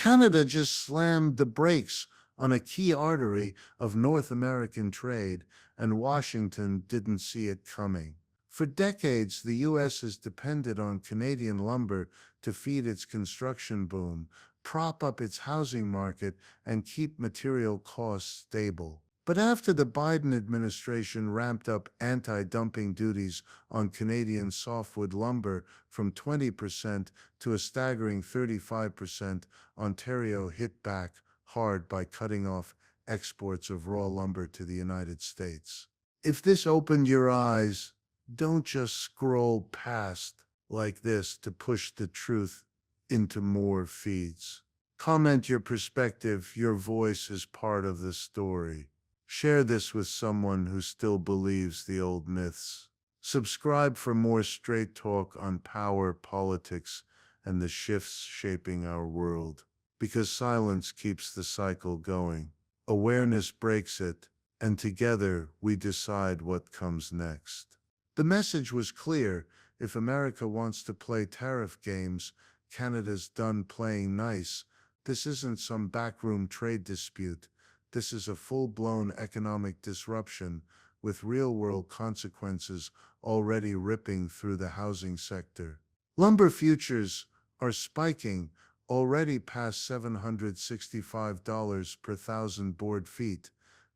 Canada just slammed the brakes on a key artery of North American trade, and Washington didn't see it coming. For decades, the U.S. has depended on Canadian lumber to feed its construction boom, prop up its housing market, and keep material costs stable. But after the Biden administration ramped up anti-dumping duties on Canadian softwood lumber from 20% to a staggering 35%, Ontario hit back hard by cutting off exports of raw lumber to the United States. If this opened your eyes, don't just scroll past like this to push the truth into more feeds. Comment your perspective. Your voice is part of the story. Share this with someone who still believes the old myths. Subscribe for more straight talk on power, politics, and the shifts shaping our world. Because silence keeps the cycle going. Awareness breaks it, and together we decide what comes next. The message was clear. If America wants to play tariff games, Canada's done playing nice. This isn't some backroom trade dispute. This is a full-blown economic disruption with real-world consequences already ripping through the housing sector. Lumber futures are spiking, already past $765 per thousand board feet.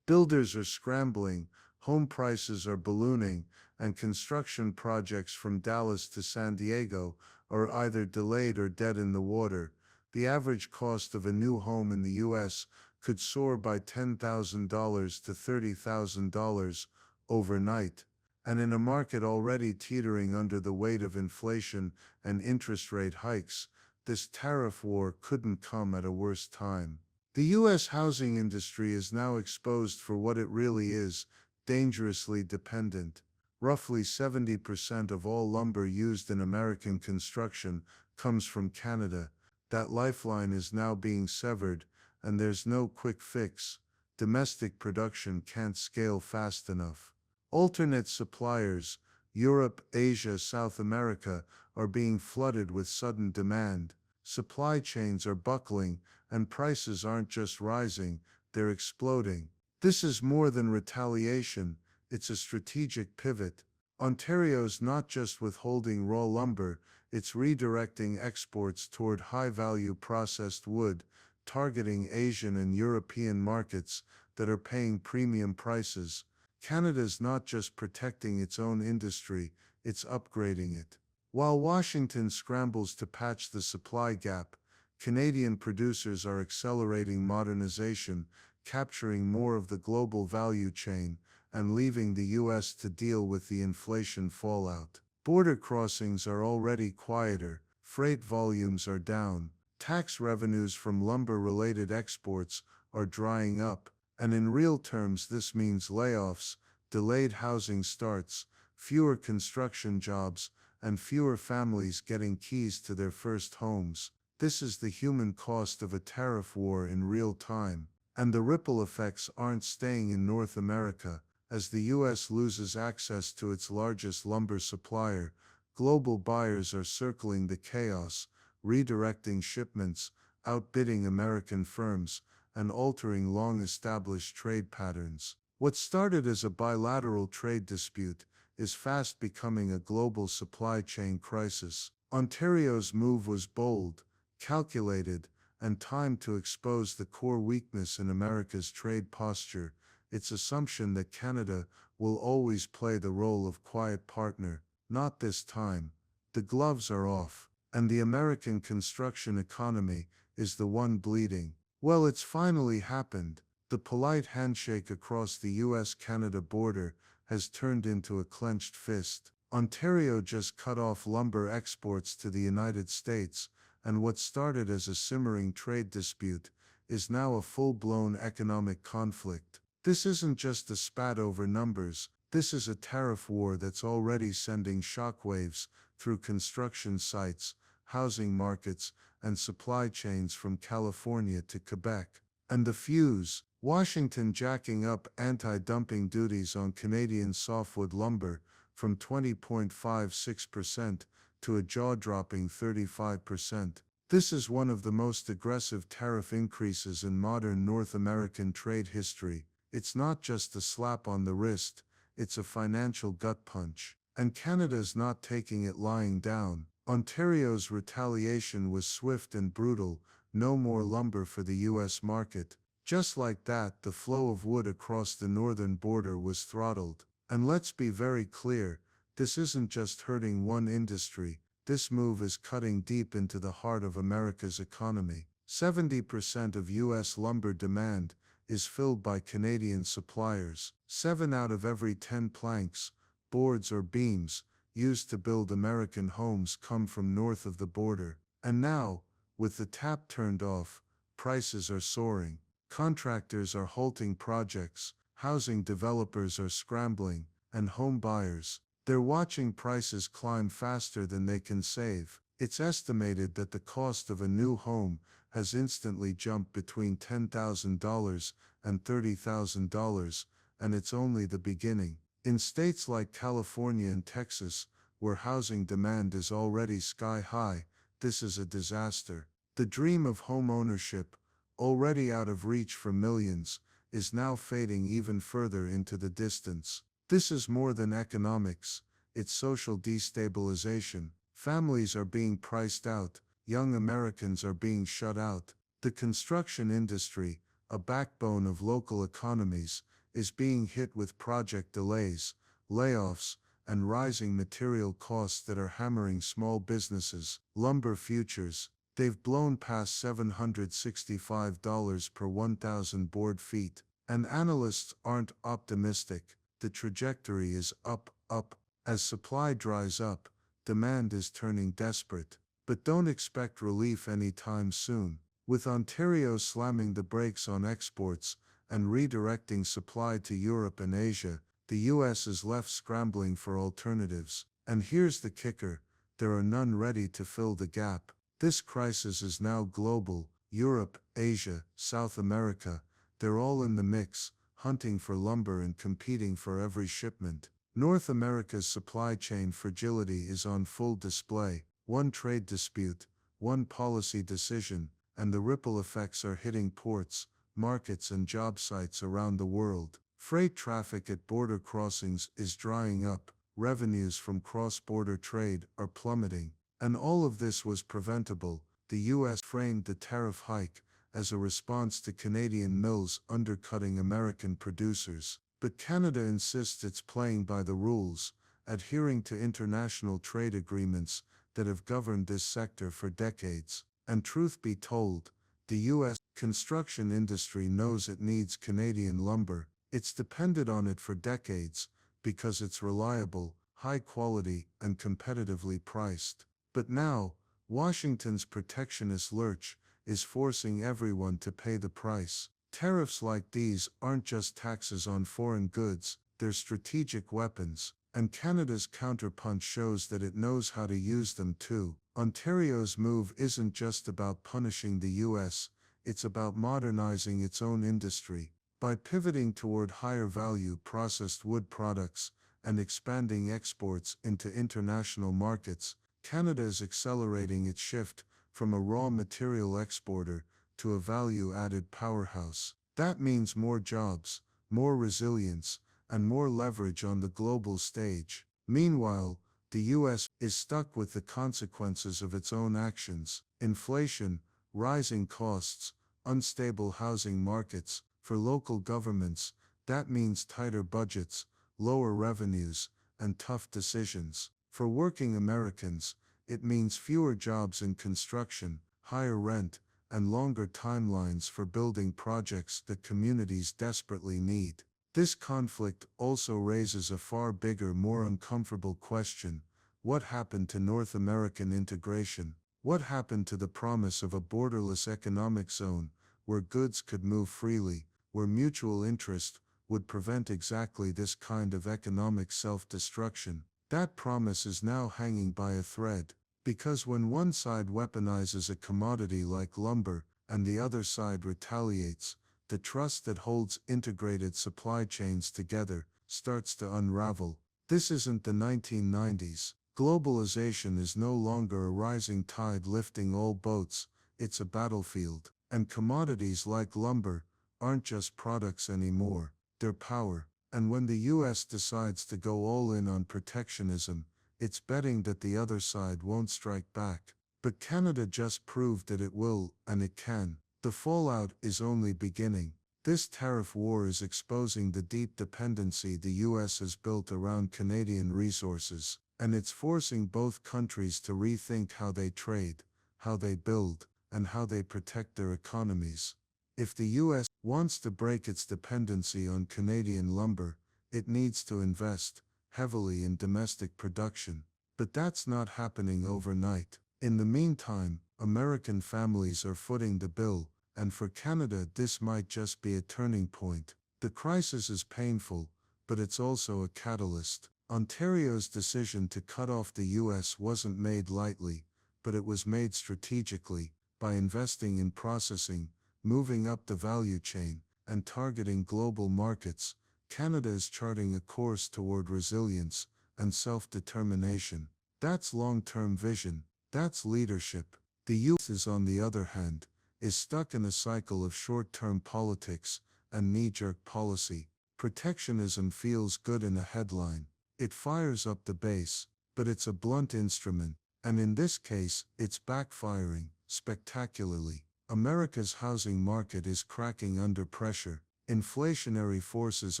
Builders are scrambling, home prices are ballooning, and construction projects from Dallas to San Diego are either delayed or dead in the water. The average cost of a new home in the U.S. could soar by $10,000 to $30,000 overnight. And in a market already teetering under the weight of inflation and interest rate hikes, this tariff war couldn't come at a worse time. The U.S. housing industry is now exposed for what it really is, dangerously dependent. Roughly 70% of all lumber used in American construction comes from Canada. That lifeline is now being severed, and there's no quick fix. Domestic production can't scale fast enough. Alternate suppliers, Europe, Asia, South America, are being flooded with sudden demand. Supply chains are buckling, and prices aren't just rising, they're exploding. This is more than retaliation, it's a strategic pivot. Ontario's not just withholding raw lumber, it's redirecting exports toward high-value processed wood, targeting Asian and European markets that are paying premium prices. Canada's not just protecting its own industry, it's upgrading it. While Washington scrambles to patch the supply gap, Canadian producers are accelerating modernization, capturing more of the global value chain, and leaving the U.S. to deal with the inflation fallout. Border crossings are already quieter, freight volumes are down, tax revenues from lumber-related exports are drying up, and in real terms this means layoffs, delayed housing starts, fewer construction jobs, and fewer families getting keys to their first homes. This is the human cost of a tariff war in real time, and the ripple effects aren't staying in North America. As the U.S. loses access to its largest lumber supplier, global buyers are circling the chaos, redirecting shipments, outbidding American firms, and altering long-established trade patterns. What started as a bilateral trade dispute is fast becoming a global supply chain crisis. Ontario's move was bold, calculated, and timed to expose the core weakness in America's trade posture, its assumption that Canada will always play the role of quiet partner. Not this time. The gloves are off, and the American construction economy is the one bleeding. Well, it's finally happened. The polite handshake across the US-Canada border has turned into a clenched fist. Ontario just cut off lumber exports to the United States, and what started as a simmering trade dispute is now a full-blown economic conflict. This isn't just a spat over numbers, this is a tariff war that's already sending shockwaves through construction sites, housing markets, and supply chains from California to Quebec. And the fuse, Washington jacking up anti-dumping duties on Canadian softwood lumber from 20.56% to a jaw-dropping 35%. This is one of the most aggressive tariff increases in modern North American trade history. It's not just a slap on the wrist, it's a financial gut punch. And Canada's not taking it lying down. Ontario's retaliation was swift and brutal, no more lumber for the US market. Just like that, the flow of wood across the northern border was throttled. And let's be very clear, this isn't just hurting one industry. This move is cutting deep into the heart of America's economy. 70% of U.S. lumber demand is filled by Canadian suppliers. 7 out of every 10 planks, boards or beams used to build American homes come from north of the border. And now, with the tap turned off, prices are soaring. Contractors are halting projects, housing developers are scrambling, and home buyers, they're watching prices climb faster than they can save. It's estimated that the cost of a new home has instantly jumped between $10,000 and $30,000, and it's only the beginning. In states like California and Texas, where housing demand is already sky high, this is a disaster. The dream of home ownership, already out of reach for millions, is now fading even further into the distance. This is more than economics, it's social destabilization. Families are being priced out, young Americans are being shut out. The construction industry, a backbone of local economies, is being hit with project delays, layoffs, and rising material costs that are hammering small businesses. Lumber futures, they've blown past $765 per 1,000 board feet, and analysts aren't optimistic. The trajectory is up, up. As supply dries up, demand is turning desperate. But don't expect relief anytime soon. With Ontario slamming the brakes on exports and redirecting supply to Europe and Asia, the US is left scrambling for alternatives. And here's the kicker, there are none ready to fill the gap. This crisis is now global. Europe, Asia, South America, they're all in the mix, hunting for lumber and competing for every shipment. North America's supply chain fragility is on full display. One trade dispute, one policy decision, and the ripple effects are hitting ports, markets and job sites around the world. Freight traffic at border crossings is drying up, revenues from cross-border trade are plummeting, and all of this was preventable. The US framed the tariff hike as a response to Canadian mills undercutting American producers. But Canada insists it's playing by the rules, adhering to international trade agreements that have governed this sector for decades. And truth be told, the U.S. construction industry knows it needs Canadian lumber. It's depended on it for decades because it's reliable, high quality, and competitively priced. But now, Washington's protectionist lurch is forcing everyone to pay the price. Tariffs like these aren't just taxes on foreign goods, they're strategic weapons, and Canada's counterpunch shows that it knows how to use them too. Ontario's move isn't just about punishing the US, it's about modernizing its own industry. By pivoting toward higher value processed wood products and expanding exports into international markets, Canada is accelerating its shift from a raw material exporter to a value-added powerhouse. That means more jobs, more resilience, and more leverage on the global stage. Meanwhile, the US is stuck with the consequences of its own actions: inflation, rising costs, unstable housing markets. For local governments, that means tighter budgets, lower revenues, and tough decisions. For working Americans, it means fewer jobs in construction, higher rent, and longer timelines for building projects that communities desperately need. This conflict also raises a far bigger, more uncomfortable question: what happened to North American integration? What happened to the promise of a borderless economic zone, where goods could move freely, where mutual interest would prevent exactly this kind of economic self-destruction? That promise is now hanging by a thread, because when one side weaponizes a commodity like lumber and the other side retaliates, the trust that holds integrated supply chains together starts to unravel. This isn't the 1990s. Globalization is no longer a rising tide lifting all boats, it's a battlefield. And commodities like lumber aren't just products anymore, they're power. And when the US decides to go all in on protectionism, it's betting that the other side won't strike back. But Canada just proved that it will, and it can. The fallout is only beginning. This tariff war is exposing the deep dependency the US has built around Canadian resources, and it's forcing both countries to rethink how they trade, how they build, and how they protect their economies. If the US wants to break its dependency on Canadian lumber, it needs to invest heavily in domestic production. But that's not happening overnight. In the meantime, American families are footing the bill, and for Canada this might just be a turning point. The crisis is painful, but it's also a catalyst. Ontario's decision to cut off the US wasn't made lightly, but it was made strategically, by investing in processing, moving up the value chain, and targeting global markets. Canada is charting a course toward resilience and self-determination. That's long-term vision, that's leadership. The US, on the other hand, is stuck in a cycle of short-term politics and knee-jerk policy. Protectionism feels good in a headline. It fires up the base, but it's a blunt instrument, and in this case, it's backfiring spectacularly. America's housing market is cracking under pressure, inflationary forces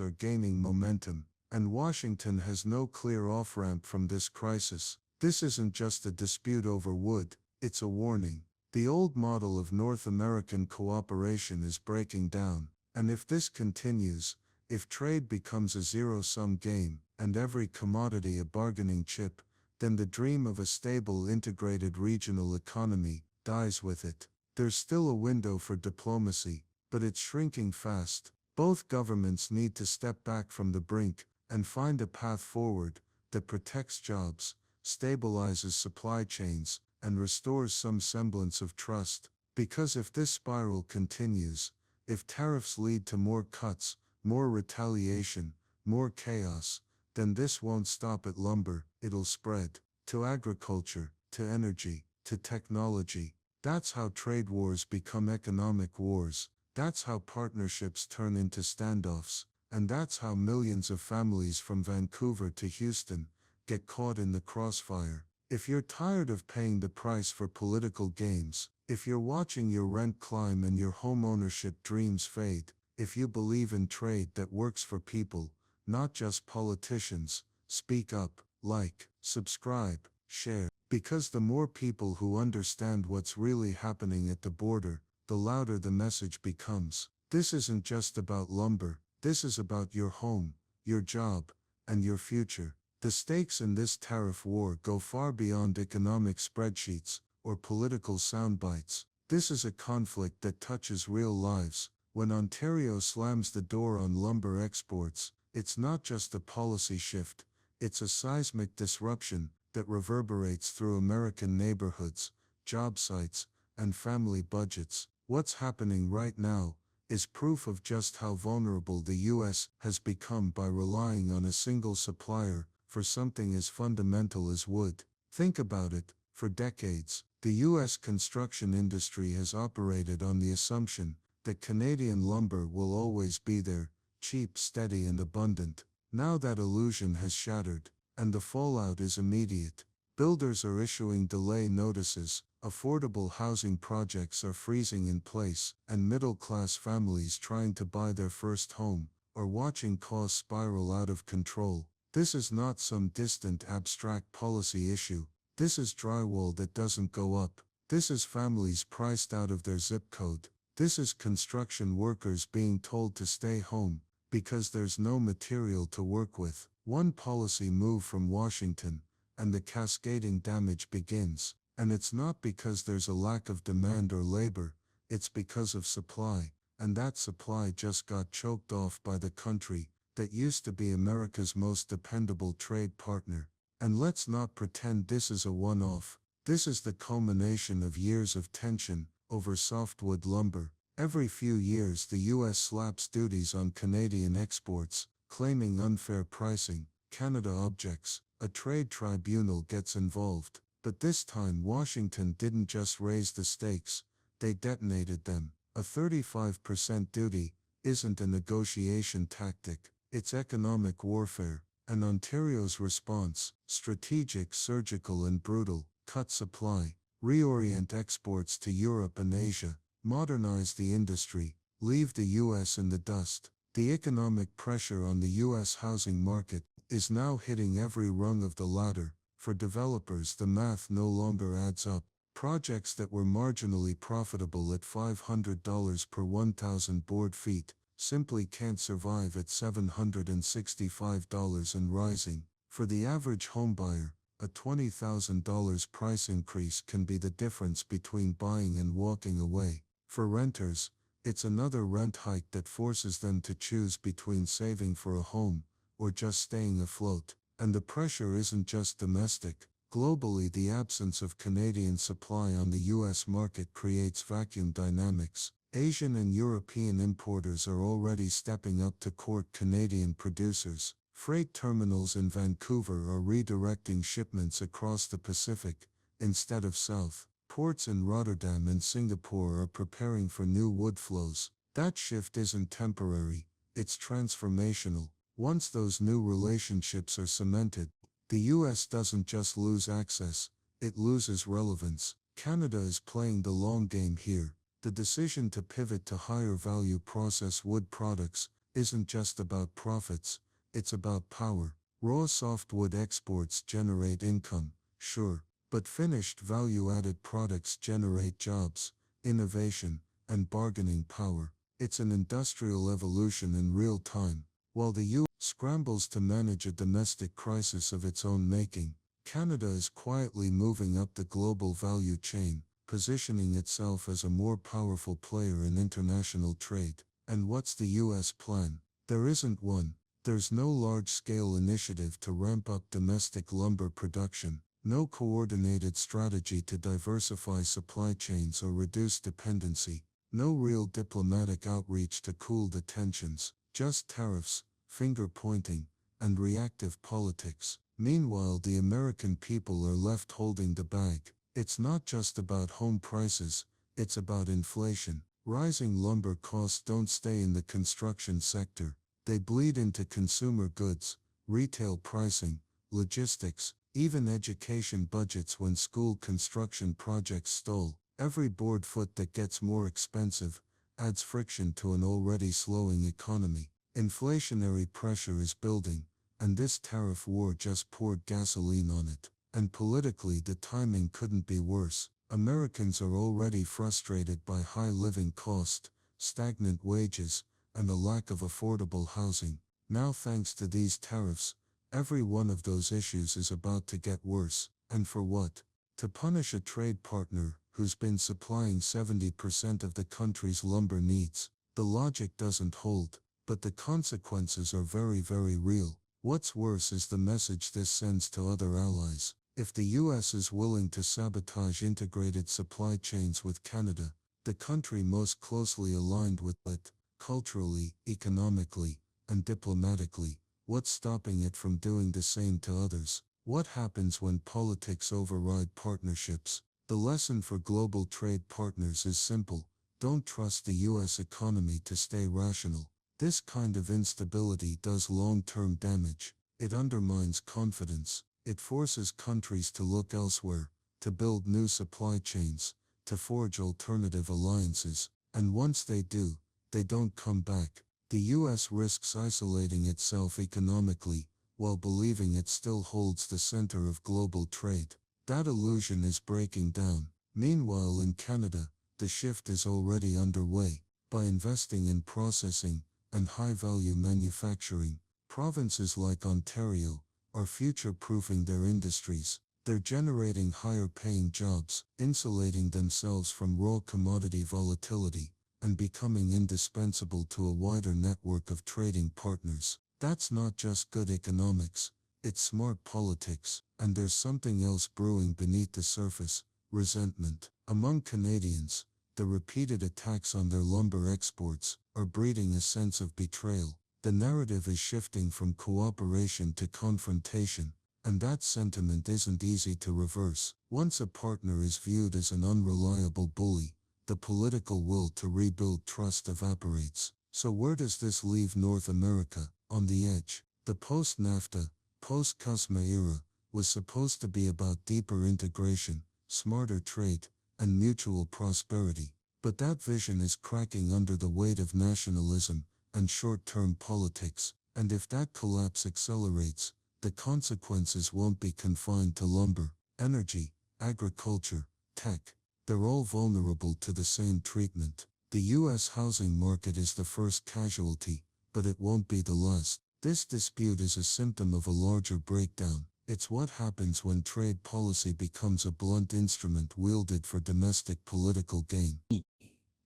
are gaining momentum, and Washington has no clear off-ramp from this crisis. This isn't just a dispute over wood, it's a warning. The old model of North American cooperation is breaking down, and if this continues, if trade becomes a zero-sum game, and every commodity a bargaining chip, then the dream of a stable integrated regional economy dies with it. There's still a window for diplomacy, but it's shrinking fast. Both governments need to step back from the brink and find a path forward that protects jobs, stabilizes supply chains, and restores some semblance of trust. Because if this spiral continues, if tariffs lead to more cuts, more retaliation, more chaos, then this won't stop at lumber, it'll spread to agriculture, to energy, to technology. That's how trade wars become economic wars. That's how partnerships turn into standoffs. And that's how millions of families from Vancouver to Houston get caught in the crossfire. If you're tired of paying the price for political games, if you're watching your rent climb and your home ownership dreams fade, if you believe in trade that works for people, not just politicians, speak up, like, subscribe, share. Because the more people who understand what's really happening at the border, the louder the message becomes. This isn't just about lumber, this is about your home, your job, and your future. The stakes in this tariff war go far beyond economic spreadsheets or political soundbites. This is a conflict that touches real lives. When Ontario slams the door on lumber exports, it's not just a policy shift, it's a seismic disruption that reverberates through American neighborhoods, job sites, and family budgets. What's happening right now is proof of just how vulnerable the US has become by relying on a single supplier for something as fundamental as wood. Think about it, for decades, the US construction industry has operated on the assumption that Canadian lumber will always be there, cheap, steady, and abundant. Now that illusion has shattered, and the fallout is immediate. Builders are issuing delay notices, affordable housing projects are freezing in place, and middle-class families trying to buy their first home are watching costs spiral out of control. This is not some distant abstract policy issue. This is drywall that doesn't go up. This is families priced out of their zip code. This is construction workers being told to stay home because there's no material to work with. One policy move from Washington, and the cascading damage begins. And it's not because there's a lack of demand or labor, it's because of supply, and that supply just got choked off by the country that used to be America's most dependable trade partner. And let's not pretend this is a one-off. This is the culmination of years of tension over softwood lumber. Every few years the US slaps duties on Canadian exports, claiming unfair pricing. Canada objects, a trade tribunal gets involved. But this time Washington didn't just raise the stakes, they detonated them. A 35% duty isn't a negotiation tactic, it's economic warfare. And Ontario's response, strategic, surgical and brutal: cut supply, reorient exports to Europe and Asia, modernize the industry, leave the US in the dust. The economic pressure on the US housing market is now hitting every rung of the ladder. For developers, the math no longer adds up. Projects that were marginally profitable at $500 per 1,000 board feet simply can't survive at $765 and rising. For the average homebuyer, a $20,000 price increase can be the difference between buying and walking away. For renters, it's another rent hike that forces them to choose between saving for a home or just staying afloat. And the pressure isn't just domestic. Globally, the absence of Canadian supply on the US market creates vacuum dynamics. Asian and European importers are already stepping up to court Canadian producers. Freight terminals in Vancouver are redirecting shipments across the Pacific instead of south. Ports in Rotterdam and Singapore are preparing for new wood flows. That shift isn't temporary, it's transformational. Once those new relationships are cemented, the US doesn't just lose access, it loses relevance. Canada is playing the long game here. The decision to pivot to higher value processed wood products isn't just about profits, it's about power. Raw softwood exports generate income, sure, but finished value-added products generate jobs, innovation, and bargaining power. It's an industrial evolution in real time. While the U.S. scrambles to manage a domestic crisis of its own making, Canada is quietly moving up the global value chain, positioning itself as a more powerful player in international trade. And what's the U.S. plan? There isn't one. There's no large-scale initiative to ramp up domestic lumber production, no coordinated strategy to diversify supply chains or reduce dependency, no real diplomatic outreach to cool the tensions, just tariffs, finger-pointing, and reactive politics. Meanwhile, the American people are left holding the bag. It's not just about home prices, it's about inflation. Rising lumber costs don't stay in the construction sector. They bleed into consumer goods, retail pricing, logistics, even education budgets. When school construction projects stall, every board foot that gets more expensive adds friction to an already slowing economy. Inflationary pressure is building, and this tariff war just poured gasoline on it. And politically, the timing couldn't be worse. Americans are already frustrated by high living costs, stagnant wages, and a lack of affordable housing. Now, thanks to these tariffs, every one of those issues is about to get worse. And for what? To punish a trade partner who's been supplying 70% of the country's lumber needs. The logic doesn't hold, but the consequences are very, very real. What's worse is the message this sends to other allies. If the US is willing to sabotage integrated supply chains with Canada, the country most closely aligned with it, culturally, economically, and diplomatically, what's stopping it from doing the same to others? What happens when politics override partnerships? The lesson for global trade partners is simple: don't trust the US economy to stay rational. This kind of instability does long-term damage. It undermines confidence. It forces countries to look elsewhere, to build new supply chains, to forge alternative alliances, and once they do, they don't come back. The US risks isolating itself economically, while believing it still holds the center of global trade. That illusion is breaking down. Meanwhile, in Canada, the shift is already underway. By investing in processing and high-value manufacturing, provinces like Ontario are future-proofing their industries. They're generating higher-paying jobs, insulating themselves from raw commodity volatility, and becoming indispensable to a wider network of trading partners. That's not just good economics, it's smart politics. And there's something else brewing beneath the surface: resentment. Among Canadians, the repeated attacks on their lumber exports are breeding a sense of betrayal. The narrative is shifting from cooperation to confrontation, And that sentiment isn't easy to reverse. Once a partner is viewed as an unreliable bully, the political will to rebuild trust evaporates. So where does this leave North America? On the edge. The post-NAFTA, post-CUSMA era was supposed to be about deeper integration, smarter trade, and mutual prosperity. But that vision is cracking under the weight of nationalism and short-term politics, and if that collapse accelerates, the consequences won't be confined to lumber, energy, agriculture, tech. They're all vulnerable to the same treatment. The U.S. housing market is the first casualty, but it won't be the last. This dispute is a symptom of a larger breakdown. It's what happens when trade policy becomes a blunt instrument wielded for domestic political gain.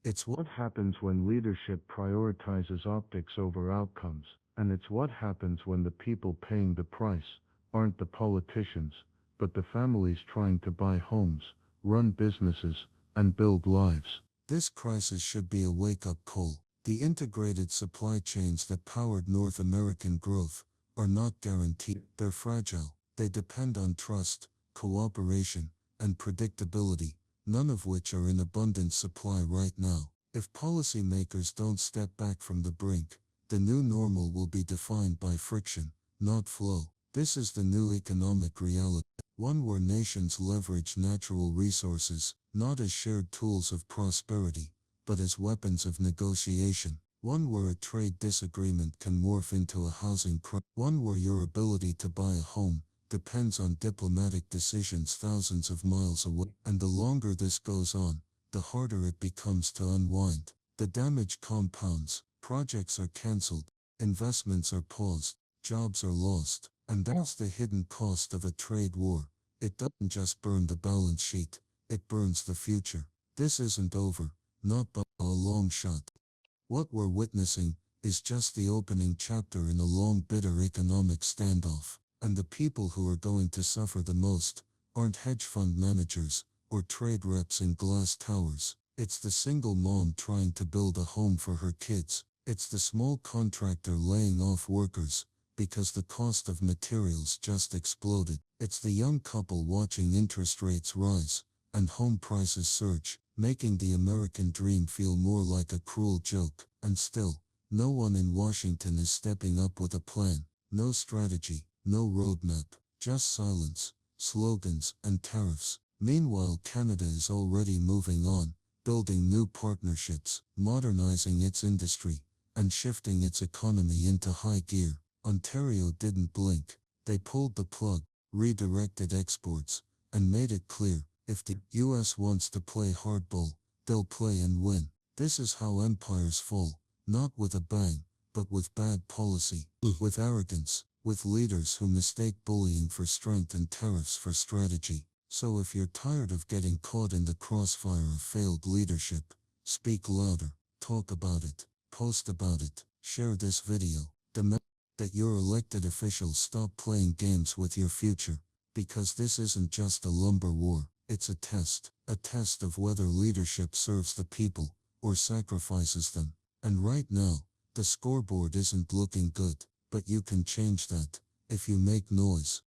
It's what happens when leadership prioritizes optics over outcomes, and it's what happens when the people paying the price aren't the politicians, but the families trying to buy homes, run businesses, and build lives. This crisis should be a wake-up call. The integrated supply chains that powered North American growth are not guaranteed. They're fragile. They depend on trust, cooperation, and predictability, none of which are in abundant supply right now. If policymakers don't step back from the brink, the new normal will be defined by friction, not flow. This is the new economic reality, one where nations leverage natural resources, not as shared tools of prosperity, but as weapons of negotiation. One where a trade disagreement can morph into a housing crisis. One where your ability to buy a home depends on diplomatic decisions thousands of miles away. And the longer this goes on, the harder it becomes to unwind. The damage compounds, projects are cancelled, investments are paused, jobs are lost, and that's the hidden cost of a trade war. It doesn't just burn the balance sheet, it burns the future. This isn't over, not by a long shot. What we're witnessing is just the opening chapter in a long bitter economic standoff. And the people who are going to suffer the most aren't hedge fund managers or trade reps in glass towers. It's the single mom trying to build a home for her kids. It's the small contractor laying off workers because the cost of materials just exploded. It's the young couple watching interest rates rise and home prices surge, making the American dream feel more like a cruel joke. And still, no one in Washington is stepping up with a plan, no strategy. No roadmap, just silence, slogans, and tariffs. Meanwhile, Canada is already moving on, building new partnerships, modernizing its industry, and shifting its economy into high gear. Ontario didn't blink. They pulled the plug, redirected exports, and made it clear, if the US wants to play hardball, they'll play and win. This is how empires fall, not with a bang, but with bad policy, with arrogance, with leaders who mistake bullying for strength and tariffs for strategy. So if you're tired of getting caught in the crossfire of failed leadership, speak louder, talk about it, post about it, share this video, demand that your elected officials stop playing games with your future, because this isn't just a lumber war, it's a test of whether leadership serves the people, or sacrifices them. And right now, the scoreboard isn't looking good. But you can change that if you make noise.